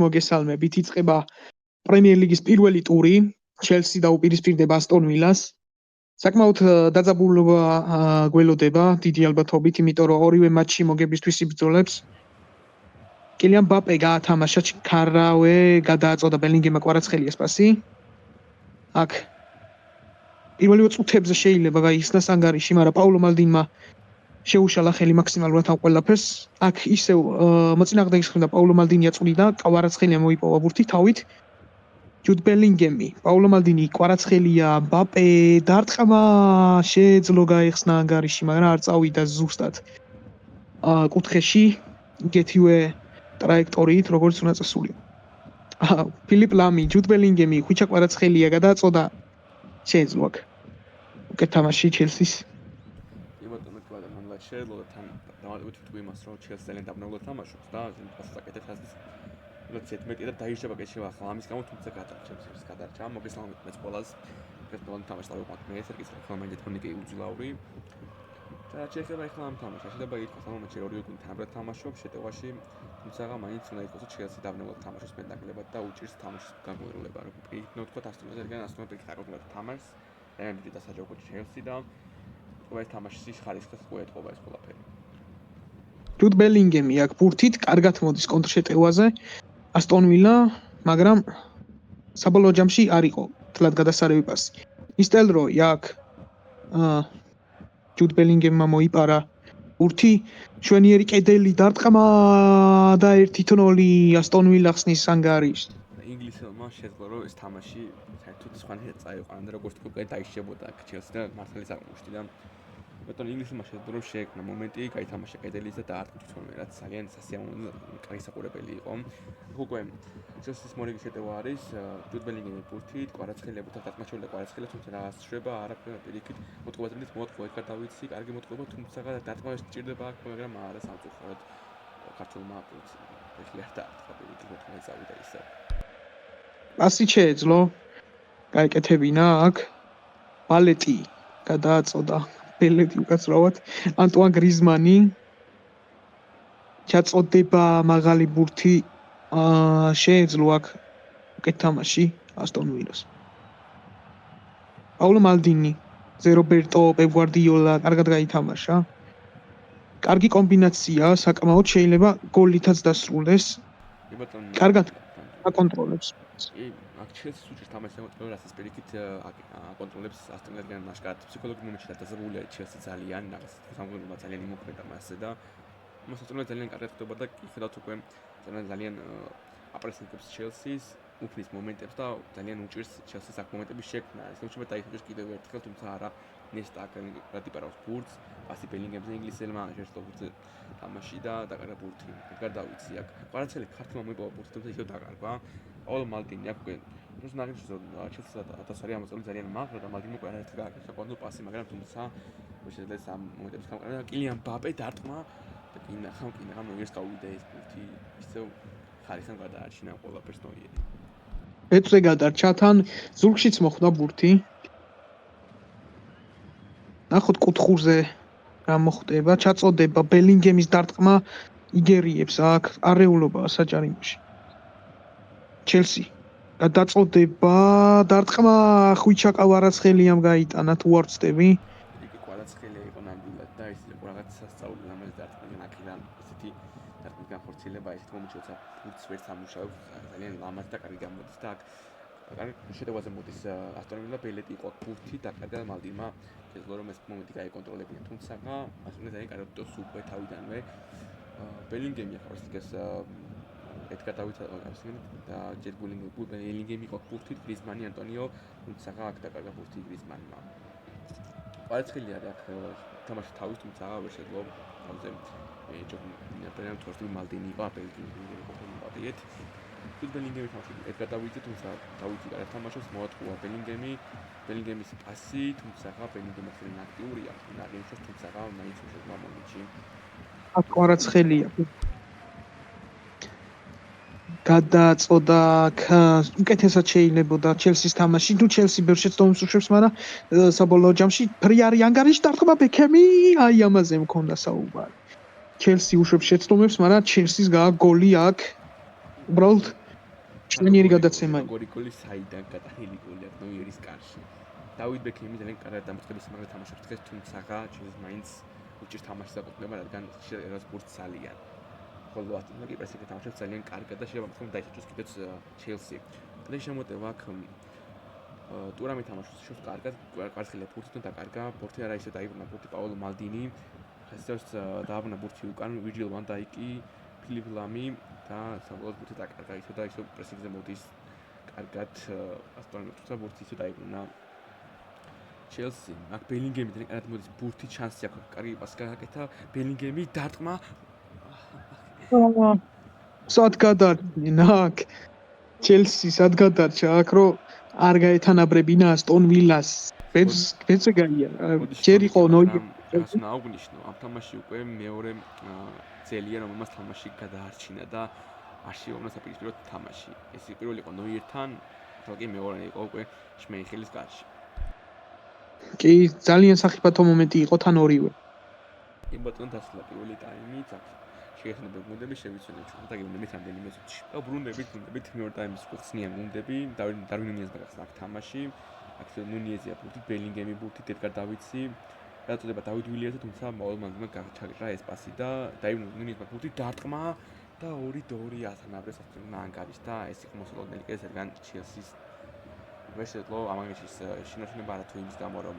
მოგესალმებით. იწყება პრემიერ ლიგის პირველი ტური. ჩელსი დაუპირისპირდება ასტონ ვილას. საკმაოდ დაძაბულობა გველოდება დიდი ალბათობით, იმიტომ რომ ორივე მატჩი მოგებისთვის იბრძოლებს. კილიან მბაპე გაათამაშა, ქარავე გადააწოდა ბელინგემმა კვარაცხელიას პასი. აქ პირველივე წუთებზე შეიძლება გაიხსნას ანგარიში, მაგრამ პაულო მალდინმა შეუშალა ხელი მაქსიმალურად ამ ყველაფერს. აქ ისევ მოწინააღმდეგის მხრიდან პაულო მალდინი აწყვიდა, კვარაცხელია მოიპოვა ბურთი თავით. ჯუდ ბელინგემი, პაულო მალდინი, კვარაცხელია, მბაპე დარტყმა შეეძლო გაიხსნა ანგარიში, მაგრამ არ წავიდა ზუსტად კუთხეში, იგეთივე ტრაექტორიით, როგორც უნდა წასულიყო. ფილიპ ლამი, ჯუდ ბელინგემი, ხვიჩა კვარაცხელია გადააწოდა შეეძლო აქ. უკეთ თამაში ჩელსის. შეიძლება თან დამატებით თუ იმას რომ ჩელსი ძალიან დაბნეულად თამაშობს და ასაკეთებს ასის როდესაც მეტი და დაიშება კეთება ახლა ამის გამო თუმცა გადარჩევს გადარჩა მოგესალმებით მეც ყველას ეს ბოლო თამაში დავიყვანთ მე ეს ის ხოლმე მენდეთონიკი უძლაური და შეიძლება ახლა ამ თამაშში შეიძლება ითქვას ამ მომენტში ორივე გუნდი თანაბრად თამაშობს შეტევაში თუმცა მაინც უნდა იყოს ჩელსი დაბნეულად თამაშობს მეტნაკლებად და უჭირს თამაშის განმეორება რომ პირიქით თქვა ასტონზე რგან ასტონზე პირიქით თამაშს ძალიან დიდი დასაჯაო ჩელსი და ეს თამაშის ხარისხს უეთყობა ეს ყველაფერი. ჯუდ ბელინგემი აქ ბურთით კარგად მოდის კონტრშეტევაზე ასტონ ვილა, მაგრამ საბოლოო ჯამში არ იყო თლად გადასარევი პასი. ნისტელროი აქ ჯუდ ბელინგემმა მოიპარა ბურთი, ჩვენიერი კედელი დარტყმა და 1-0 ასტონ ვილა ხსნის ანგარიშს. ინგლისელმა შეძლო რომ ეს თამაში საერთოდ სხვანაირად წაიყვანა და როგორც უკვე დაიშებოდა ჩელსი და მართალი საკმუშტი და მეტყვი ინგლისელმა შეძლო რომ შეექმნა მომენტი, გაითამაშა კედელის და დაარტყმა თვითონვე რაც ძალიან სასიამოვნო კაი საყურებელი იყო. უკვე ჩელსის მორიგი შეტევა არის ჯუდ ბელინგემის ბურთით, კვარაცხელია ბურთით დარტყმაშული და კვარაცხელია თუმცა რაღაც შრება არაფერი პირიქით მოტყობაზრდით მოატყვა ერთ გადავიცი, კარგი მოტყობა თუმცა დარტყმა სჭირდება აქ, მაგრამ არა სამწუხაროდ ქართულმა ეხლა არ დაარტყმა პირიქით მოთხოვნა წავიდა ისე. პასი შეეძლო გაეკეთებინა აქ ბალეტი გადააწოდა ბელეტი უკაცრავად ანტუან გრიზმანი ჩაწოდება მაღალი ბურთი შეეძლო აქ უკეთ თამაში ასტონ ვილას. პაულო მალდინი, რობერტო პეპ გვარდიოლა კარგად გაითამაშა. კარგი კომბინაცია, საკმაოდ შეიძლება გოლითაც დასრულდეს. კარგად აკონტროლებს. აქ ჩელსის უჭირს თამაშს ემოციურ რასაც პირიქით აკონტროლებს ასტონ ვილას ნაშკარად ფსიქოლოგიურ მომენტში დაზაბულია ჩელსი ძალიან რაღაც სამგონობა ძალიან იმოქმედა მასზე და მას ასტონ ვილა ძალიან კარგად ხდება და ხედავთ უკვე ძალიან აპრესინგებს ჩელსის უფლის მომენტებს და ძალიან უჭირს ჩელსის აქ მომენტების შექმნა. ეს შეიძლება დაიხსნას კიდევ ერთხელ თუმცა არა ნესტა აქ იპარავს ბურთს პასი ბელინგემზე ინგლისელმა შეერთო ბურთზე თამაში და დაკარგა ბურთი. გადავიცი აქ კვარაცხელი ქართულმა მოიპოვა ბურთი თუმცა ისევ დაკარგა. პაულო მალდინი აქ უკვე რუს ნაგებს ჩელსის 1000 ამოწოლი ძალიან მაგრა და მალდინი უკვე არაერთხელ გააკეთა კონტროლ პასი მაგრამ თუმცა შეიძლება ამ მომენტებს გამყარა კილიან მბაპე დარტყმა და კინახამ ერთ გავიდა ეს ბურთი ისევ ხარისხან გადაარჩინა ყველაფერს ნოიერი. ეცე გადარჩა თან ზურგშიც მოხვდა ბურთი. ნახოთ კუთხურზე რა მოხდება, ჩაწოდება ბელინგემის დარტყმა იგერიებს აქ არეულობა საჯარიმოში. ჩელსი გადაწოდება დარტყმა ხვიჩა კვარაცხელიამ გაიტანა თუ არ ვწდები. იგი კვარაცხელია იყო ნამდვილად და ის რაღაც სასწაული ამას დარტყმიდან აქედან ესეთი დარტყმის განხორციელება ისეთ მომენტში როცა ბურთს ვერ სამუშაობს ძალიან ლამაზ და კარგი გამოდის და აქ კარგი შეტევაზე მოდის ასტონ ვილა ბელეტი იყო ბურთი დაკარგა მალდინმა შეძლო რომ ეს მომენტი გაიკონტროლებინა თუმცა ასტონ ვილა ძალიან კარგად დოს უკვე თავიდანვე ბელინგემი ახლა ეს ედგარ დავითა და ჯერ ბელინგემი იყო ბურთით გრიზმანი ანტონიო თუმცა აქ დაკარგა ბურთი გრიზმანმა. კვარაცხელი არის აქ თამაში თავის თუმცა ვერ შეძლო თავზე პრემიერ თორტი მალდინი იყო ბელინგემი მოვიეთ. ჯუდ ბელინგემი თამაში ედგარ დავითა თუმცა დავითი კარგად თამაშობს მოატყუა ბელინგემის პასი თუმცა ბელინგემი ძალიან აქტიურია ნაგებშოს თუმცა მაინც შეძლო მომენტში. აქ კვარაცხელია გადააწოდა უკეთესად შეიძლებოდა ჩელსის თამაში. თუ ჩელსი ბევრ შეცდომებს უშვებს, მაგრამ საბოლოო ჯამში ფრიარი ანგარიში დარტყმა ბექემი, აი ამაზე მქონდა საუბარი. ჩელსი უშვებს შეცდომებს, მაგრამ ჩელსის გააქვს გოლი აქ უბრალოდ შვენიერი გადაცემა. როგორი გოლი საიდან გატანილი გოლი აქვს ნოიერის კარში. დავით ბექემი ძალიან კარგად დამოწყების სიმაღლე თამაშობს დღეს, თუმცა ჩელსის მაინც უჭირს თამაშის დაყრდნობა, რადგან შეიძლება სპორტს ძალიან. ხოლო ასტონ კიპერს იქ თამაშობს ძალიან კარგად და შეიძლება მithom დაიჭიროს კიდეც ჩელსი. და შემოტევა აქ ტურამი თამაშობს შუს კარგად, კვარცხელია ფურთიდან დაკარგა, ბორთი არა ისე დაიბრუნა ბორთი პაოლო მალდინი. ხესავს დააბრუნა ბორთი უკან ვირჯილ ვან დაიკი, ფილიპ ლამი და საბოლოოდ ბორთი დაკარგა ისე და ისე პრესინგზე მოდის კარგად ასტონ თუმცა ბორთი ისე დაიბრუნა. ჩელსი აქ ბელინგემი ძალიან კარგად მოდის ბურთი ჩანსი აქვს კარგი პასი გააკეთა ბელინგემი დარტყმა სად გადარჩნენ აქ ჩელსი სად გადარჩა აქ რომ არ გაეთანაბრებინა ასტონ ვილას ბეცე გაია ჯერ იყო ნოი ეს ნაუგნიშნო ამ თამაში უკვე მეორე ძელია რომ მას თამაში გადაარჩინა და არ შეუნა საპირისპირო თამაში ეს პირველი იყო ნოიერთან თორე მეორე იყო უკვე შმეიხელის კარში კი ძალიან სახიფათო მომენტი იყო თან ორივე კი ბატონო დასრულდა პირველი ტაიმი შეეხება გუნდები შევიცვალეთ ჩვენ და გუნდებით რამდენიმე წუთში და ბრუნდებით მეორე ტაიმის ხუთნიან გუნდები დარვინ ნუნიეს გახსნა აქ თამაში აქ ნუნიეზია ბურთი ბელინგემი ბურთი ედგარ დავიცი რაწოდება დავით ვილიასზე თუმცა მოლმანმა გაჩაგრა ეს პასი და დაიბრუნა ნუნიესმა ბურთი დარტყმა და 2-2 ათანაბრეს ანგარის და ეს იყო მოსულოდნელი კეს რგან ჩელსის ვეშეთლო ამაგეშის შინაშინება არა თუ იმის გამო რომ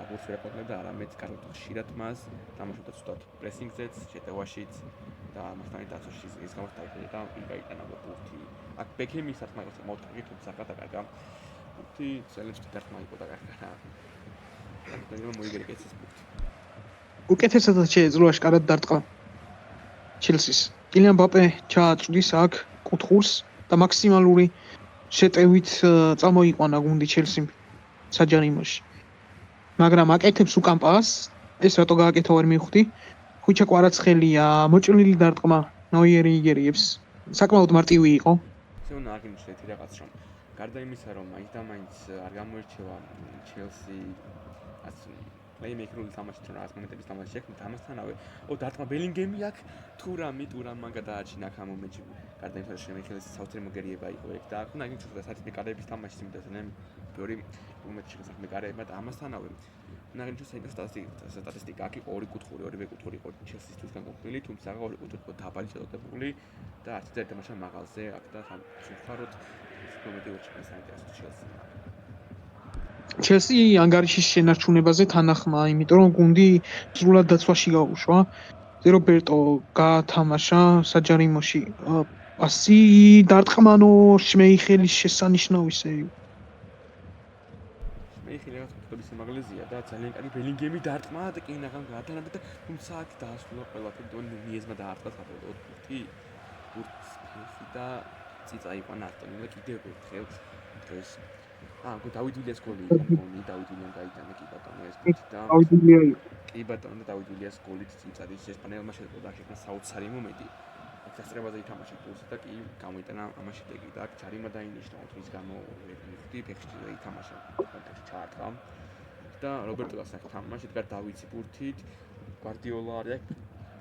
ბურთს ვერ აკონტროლებდა არამედ კარგად ხშირად მას თამაშობდა ცუდად პრესინგზეც შეტევაშიც და მასთან დაცვაში ის გამო დაიხია და გაიტანა ბურთი აქ ბექემი საფრთხე მოუწყვეტ თუმცა გადაკარგა ბურთი ძალიან დარტყმა იყო და კარგა და მოიგერა ეს ბურთი უკეთესადაც შეეძლო აშკარად დარტყმა ჩელსის კილიან მბაპე ჩააწვდის აქ კუთხურს და მაქსიმალური შეტევით წამოიყვანა გუნდი ჩელსიმ საჯარიმოში მაგრამ აკეთებს უკან პას ეს რატო გააკეთა ვერ მივხვდი ხუჩა კვარაცხელია მოჭრილი დარტყმა ნოიერი იგერიებს საკმაოდ მარტივი იყო ზონა აგიმჩეთ რაღაც რომ გარდა იმისა რომ მაინც და მაინც არ გამოირჩევა ჩელსი ასე პლეიმეიკერული თამაში თუ რაღაც მომენტების თამაში შექმნა ამასთანავე დარტყმა ბელინგემი აქ ტურამმა გადააჩინა აქ ამ მომენტში გარდა იმისა რომ შემეხილეს საოცარი მოგერიება იყო ეგ და აქ უნდა აგიმჩეთ რომ საერთოდ მეკარეების თამაში სიმდაზნე ბევრი მომენტში გასახმე მეკარეება და ამასთანავე ნაგინჩო სტატისტიკა აქ იყო ორი კუთხური იყო ჩელსისთვის განყოფილი თუმცა ორი კუთხური იყო დაბალი შედეგებული და არც ერთ თამაშა მაღალზე აქ და სამწუხაროდ მომენტი უჩქარეს საინტერესო ჩელსი ანგარიშის შენარჩუნებაზე თანახმა იმიტომ რომ გუნდი სრულად დაცვაში გაუშვა რობერტო გაათამაშა საჯარიმოში პასი დარტყმანო შმეიხელის შესანიშნავი მეიხილი რაღაც ფოტოების სიმაღლეზეა და ძალიან კარგი ბელინგემი დარტყმა და კი ნახან გაათანაბრდა და თუმცა აქ დაასრულა ყველაფერი დონი ნიეზმა დაარტყა საბოლოოდ ბურთს ფეხი და წიწა იყვანა ასტონი და კიდევ ერთხელ დღეს დავით ვილიას გოლი იყო მგონი დავით ვილიამ გაიტანა კი ბატონო ეს ბურთი და კი ბატონო დავით ვილიას გოლით წიწადის ესპანელმა შეძლო შექმნა საოცარი მომენტი დასწრებაზე ითამაშა ბურთს და კი გამოიტანა ამაში დეგი და აქ ჯარიმა დაინიშნა თვის გამო ვიხდი ფეხში ითამაშა კონტექსტში ჩაარტყა და რობერტოს აქ თამაში ედგარ დავიცი ბურთით გვარდიოლა არის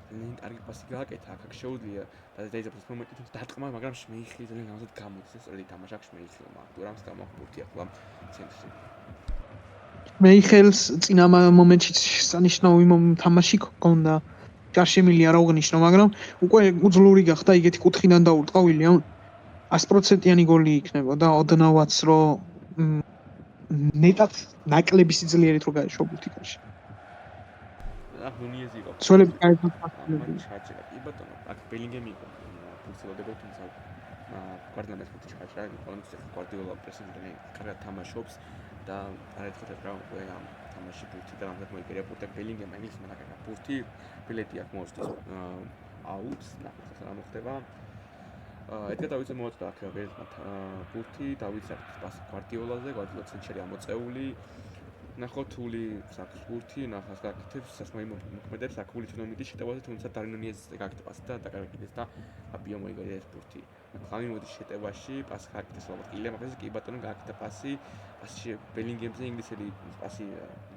ძალიან კარგი პასი გააკეთა აქ შეუძლია და დაიძაბეს მომენტი თუმცა დარტყმა მაგრამ შმეიხილი ძალიან გამოსად გამოდის ეს სწორედ ითამაშა აქ შმეიხილმა ტურამს გამოვხურთი ახლა ცენტრში მეიხელს წინა მომენტში სანიშნავი თამაში გქონდა ჭარშემილია რა უღნიშნო მაგრამ უკვე უძლური გახდა იგეთი კუთხიდან დაურტყა ვილიამ 100%-იანი გოლი იქნება და ოდნავაც რომ ნეტად ნაკლები სიძლიერით რო გაეშვა ბურთიკაში ნუნიეზი იყო სოლები გაიძახა ჩაჭერა კი ბატონო აქ ბელინგემი იყო ფუნქციონალდება თუმცა გვარდიოლას ფუტი ჩაჭერა ყველამის გვარდიოლა პრესინგზე კარგად თამაშობს და არაერთხელ ეთქვა უკვე ამ თამაში ბურთი და რამდენად მოიგერია ბურთი ბელინგემმა ინგლისმა დაკარგა ბურთი ბილეტი აქ მოსდის აუტს ნახოთ რა მოხდება ედგარ დავიცე მოაწდა აქ ბურთი დავიცე პასი გვარდიოლაზე გვარდიოლა ცენტრში ამოწეული ნახოთ თული საქმის ბურთი ნახავს გაკეთებს სასმაი მოქმედებს აქ ული თუნდაც შეტევაზე თუმცა დარინონიეს გაკეთებას და დაკარგეს და აბიო მოიგერია ეს ბურთი ხამი მოდის შეტევაში პასი გაკეთეს ალბათ კილე მაგაზე კი ბატონო გააკეთა პასი ბელინგემზე ინგლისელი პასი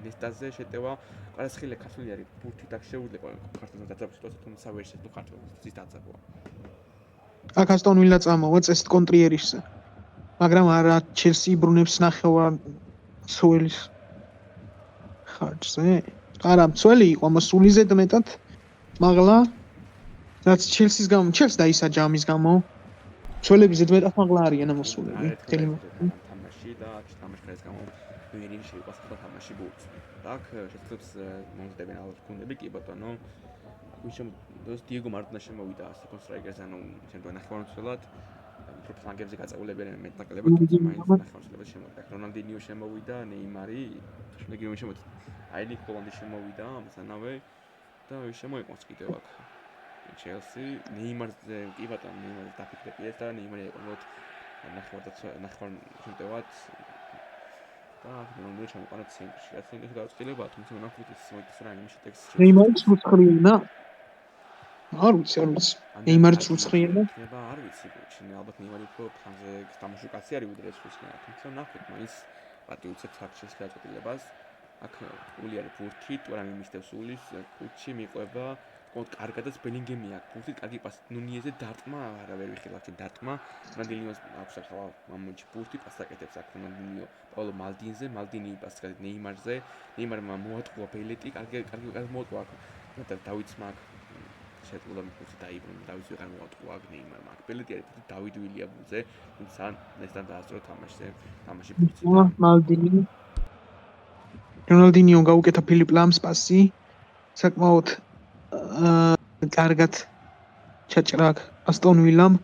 ნესტაზე შეტევა ყარასხილე ქართული არის ბურთი და შეუძლია ქართულს დაძაბოს სიტუაცია თუმცა ვერ შეძლო ქართულს დაძაბვა აქ ასტონ ვილა წამოვა წესით კონტრიერისზე. მაგრამ არა ჩელსი ბრუნებს ნახევარ მცველის ხარჯზე. არა, მცველი იყო, ამას სულიზედ მეტად მაღლა. რაც ჩელსის გამო, ჩელს დაისაჯა ამის გამო. მცველები ზედმეტად მაღლა არიან ამოსულები. არაერთხელ დაიწყეთ ამ თამაში და აქ თამაშკარის გამო ვინინი შეიყვასა თამაში ბურთს. და აქ შეძლებს მომზადებენ ალბათ გუნდები, კი ბატონო. ის დიეგო მარტინა შემოვიდა სეკონდ სტრაიკერზე, ანუ შემდგომ ნახევარმცველად. უფრო ფლანგებზე გაწეულებენ მეტნაკლებად, თუმცა მაინც ნახევარმცველად შემოვიდა. რონალდინიო შემოვიდა, ნეიმარი, შეგიომი შემოვიდა. აიდი ჰოლანდი შემოვიდა, ამასთანავე და ის შემოიყვანს კიდევ აქ. ჩელსი ნეიმარზე კი ბატონო ნეიმარზე დაფიქრებიეს და ნეიმარი ეყოლოთ ნახევარ შემტევად და ნუ ჩამოყარა ცენტრში. რაც ინგლისში გაუწყილება, თუმცა მონახულით მოიწეს რა იმის ტექსტში. ნეიმარის უცხრიანა. არ ვიცი. ნეიმარის უცხრიანა. არ ვიცი, ჩინე ალბათ ნეიმარი უფრო ფანზე თამაში კაცი არის ვიდრე ეს უცხრიანა. თუმცა ნახეთ მაინც პატიუცებს აქ შეძლებას. აქ ული არის ბურთი, ტურამი მისდევს ულის, კუჩი მიყვება კარგადაც ბელინგემი აქვს. ფულით კარგი პასი ნუნიეზე დარტყმა არა ვერ ვიხილავთ დარტყმა. რონალდინიოს აქვს ახლა მომენტში ბურთი პასაკეთებს აქ რონალდინიო პაულო მალდინზე, მალდინი პასაკეთებს ნეიმარზე. ნეიმარმა მოატყუა ბელეტი, კარგი მოატყუა და დავითს მაგ შეძლო ბურთი დაიბრუნა. დავითს ვეღარ მოატყუა ნეიმარმა. ბელეტი არის დავით ვილიამზე, თუმცა ნესთან დაასწრო თამაში ბურთი და მალდინი. რონალდინიო გაუკეთა ფილიპ ლამს პასი. საკმაოდ კარგად ჩაჭრა ასტონ ვილამ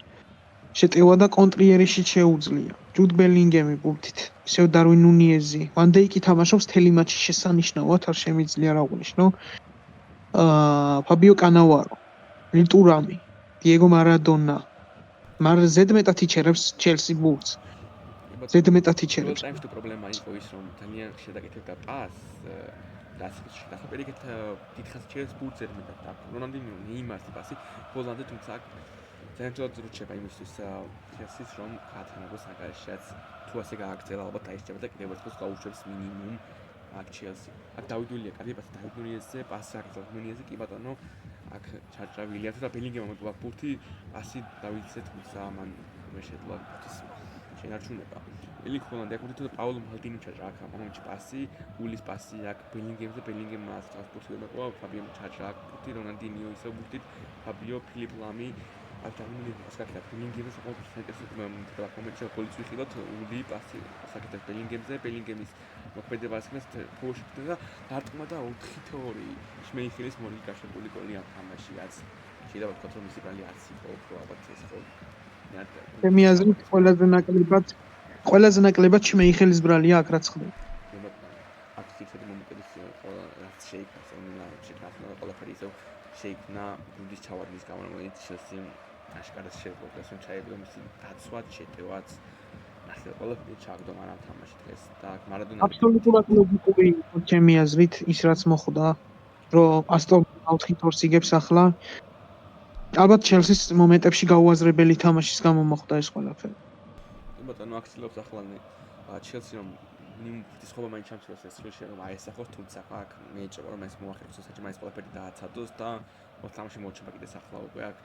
შეტევა და კონტრიერში შეუძლია. ჯუდ ბელინგემი ბურთით. ისევ დარვინ ნუნიეზი. ვან დეიკი თამაშობს თელი მატჩი შესანიშნავად, არ შემიძლია რა აღნიშნო. ფაბიო კანავარო, ლიტურამი, დიეგო მარადონა. ზედმეტად იჩერებს ჩელსი ბურთს. ზედმეტად იჩერებს. ტაიმში პრობლემა იყო ის, რომ ძალიან შედაკეთებდა პასს და პირიქით დიდხანს ჩელს ბურთს ερμედა და რონალდინიო ნეიმარს პასი ჰოლანდზე თუმცა ძალიან ძლიერ რჩება იმისთვის ჩელსის რომ გაათანაბოს ანგარიშშიც თუ ასე გააგრძელა ალბათ დაისჭება და კიდევ ერთხელ გაუშვებს მინიმუმ აქ ჩელსი. აქ დავით ვილია კარგი პასი დავით ნუნიეზზე პასი აკეთებს ნუნიეზზე კი ბატონო აქ ჩაჭრა ვილიამს და ბელინგემმა მოგვაქვს ბურთი პასი დავითზე თუმცა მან ვერ შეძლო ბურთის შენარჩუნება. ელი ჰოლანდი აქ უთითო პაულო მალდინი ჩაჭრა აქ მომენტში პასი, ულის პასი აქ ბელინგემზე ბელინგემმა ასწავს ბურთი მეკვა ფაბიო ჩაჭრა აქ ბურთი რონალდინიო ისევ ბურთით ფაბიო ფილიპ ლამი აქ დამინებული ასაკეთებს ბელინგემზე საკუთარ ცენტრში და მომენტში გოლიც ვიხილოთ ული პასი ასაკეთებს ბელინგემის მოქმედებას ხმას ფოშტი და დარტყმა და 4-2 შმეიხილის მორგი გაშებული გოლი ამ თამაშიაც შეიძლება ვთქვათ რომ მისი ბრალი არც იყო უფრო ალბათ ეს ხო ჩემი აზრით ყველაზე ნაკლებად შმეიხელის ბრალია აქ რაც ხდება. აქ ფიქრობ მომენტის ყველა რაც შეიქმნა ყველაფერი ისევ შეიქმნა გუნდის ჩავარდნის გამო რომელიც ჩელსი აშკარად შეგვიძლია რომ ჩაებდა მისი დაცვაც შეტევაც ახლა ყველაფერი ჩაგდო მაგრამ თამაში დღეს და აქ მარადონა აბსოლუტურად ლოგიკური იყო ჩემი აზრით ის რაც მოხდა რომ ასტონ 4-2 იგებს ახლა ალბათ ჩელსის მომენტებში გაუაზრებელი თამაშის გამო მოხდა ეს ყველაფერი. ბატონო აქ ცდილობს ახლა ჩელსი რომ მინიმუმ ხობა მაინც ჩამწევს ეს ხელში რომ აესახოს თუმცა აქ მეეჭება რომ ეს მოახერხოს საჭირო ეს ყველაფერი დააცადოს და თამაში მოჩება კიდე ახლა უკვე აქ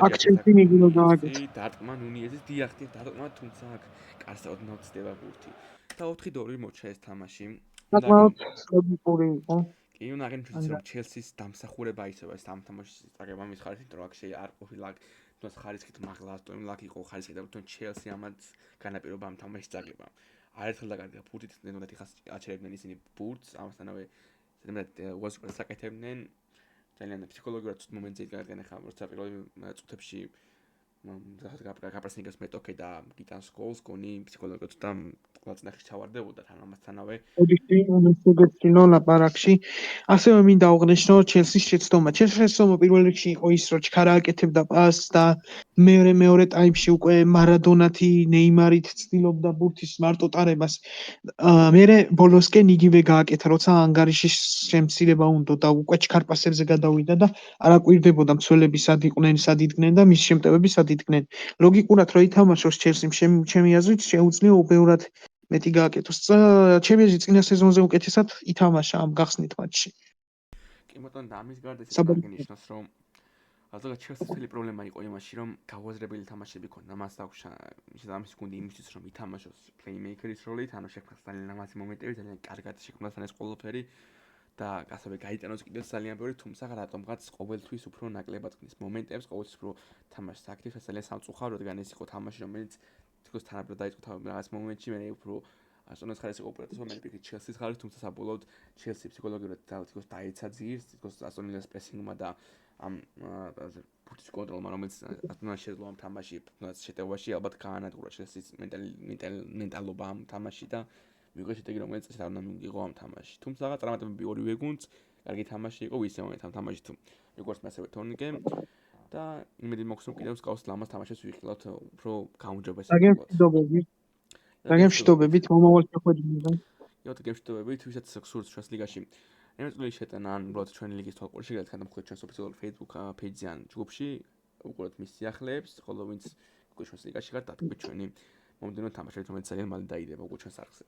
აქ ჩელსი მიგინო დააგეთ დარტყმა ნუნიეზის დიახტი დარტყმა თუმცა აქ კარსაოდ ნოცდება ბურთი და 4-2 მოჩა ეს თამაში საკმაოდ ლოგიკური იყო კი უნდა აღინიშნოს რომ ჩელსის დამსახურება ისევა ეს ამ თამაშის წაგება მის ხარისხით რომ აქ არ ყოფილა თუნდაც ხარისხით მაღლა ასტონ ლაკი იყო ხარისხით და თუნდაც ჩელსი ამაც განაპირობა ამ თამაშის წაგება არაერთხელ დაგარგა ბურთით ნენოდათ ხას აჩერებდნენ ისინი ბურთს ამასთანავე ზედმეტ უაზრობას აკეთებდნენ ძალიან ფსიქოლოგიურად მომენტზე იდგნენ ხა როცა პირველი წუთებში გაპრესინგებს მეტოქე და გიტანს გოლს გონი ფსიქოლოგიურად და ყველაწნახში ჩავარდებოდა თან ამასთანავე ოდიშინო ლაპარაკში ასევე მინდა აღნიშნო ჩელსის შეცდომა პირველ რიგში იყო ის რომ ჩქარა აკეთებდა პასს და მეორე ტაიმში უკვე მარადონათი ნეიმარით ცდილობდა ბურთის მარტო ტარებას მერე ბოლოსკენ იგივე გააკეთა როცა ანგარიშის შემცირება უნდა და უკვე ჩქარპასებზე გადავიდა და არ აკვირდებოდა მცველები სად იყვნენ სად იდგნენ და მის შემტევები სად იდგნენ ლოგიკურად რომ ითამაშოს ჩელსიმ ჩემი აზრით შეუძლია უბრალოდ მეტი გააკეთოს. ჩემი აზრით წინა სეზონზე უკეთესად ითამაშა ამ გახსნით მატჩში. კი ბატონო და ამის გარდა ის აღნიშნოს რომ რადგან ჩელსის მთელი პრობლემა იყო იმაში, რომ გაუაზრებელი თამაშები ქონდა. მას აქვს შესაბამისი გუნდი იმისთვის, რომ ითამაშოს პლეიმეიკერის როლით, ანუ შექმნას ძალიან ლამაზი მომენტები, ძალიან კარგად შექმნას ეს ყველაფერი და ასევე გაიტანოს კიდევ ძალიან ბევრი, თუმცა რატომღაც ყოველთვის უფრო ნაკლებად ქნის მომენტებს, ყოველთვის უფრო თამაშს აქტივს, ძალიან სამწუხარო, რადგან ეს იყო თამაში, რომელიც თქოს თანაბრად დაიწყო რაღაც მომენტში, მე უფრო ასტონის ხარის იყო უპირატესობა, მე ვფიქრე ჩელსის ხარის, თუმცა საბოლოოდ ჩელსი ფსიქოლოგიურად თქოს დაეცა ძირს, თქოს ასტონის პრესინგმა და ამ ფუტის კონტროლმა, რომელიც ატონას შეძლო ამ თამაში, შეტევაში ალბათ გაანადგურა ჩელსის მენტალობა ამ თამაში და მიიღო შედეგი, რომელიც წესით არ უნდა მიიღო ამ თამაში. თუმცა წარმატებები ორივე გუნდს, კარგი თამაში იყო, ვისე მომენტ ამ თამაში თუ როგორც მასევე თორნიკე და იმედი მაქვს, რომ კიდევ მსგავს ლამაზ თამაშებს ვიხილავთ უფრო გაუმჯობესად. დაგემშვიდობებით, მომავალ შეხვედრამდე. იოთ გემშვიდობებით, ვისაც გსურთ ჩვენს ლიგაში ემეწვლის შეტანა ან უბრალოდ ჩვენი ლიგის თვალყურში გადაგხადოთ ჩვენს ოფიციალურ Facebook page-ზე ან ჯგუფში, უყუროთ მის სიახლეებს, ხოლო ვინც უკვე ჩვენს ლიგაში ხართ, დათქვით ჩვენი მომდევნო თამაშებით, რომელიც ძალიან მალე დაიდება უკვე ჩვენს არხზე.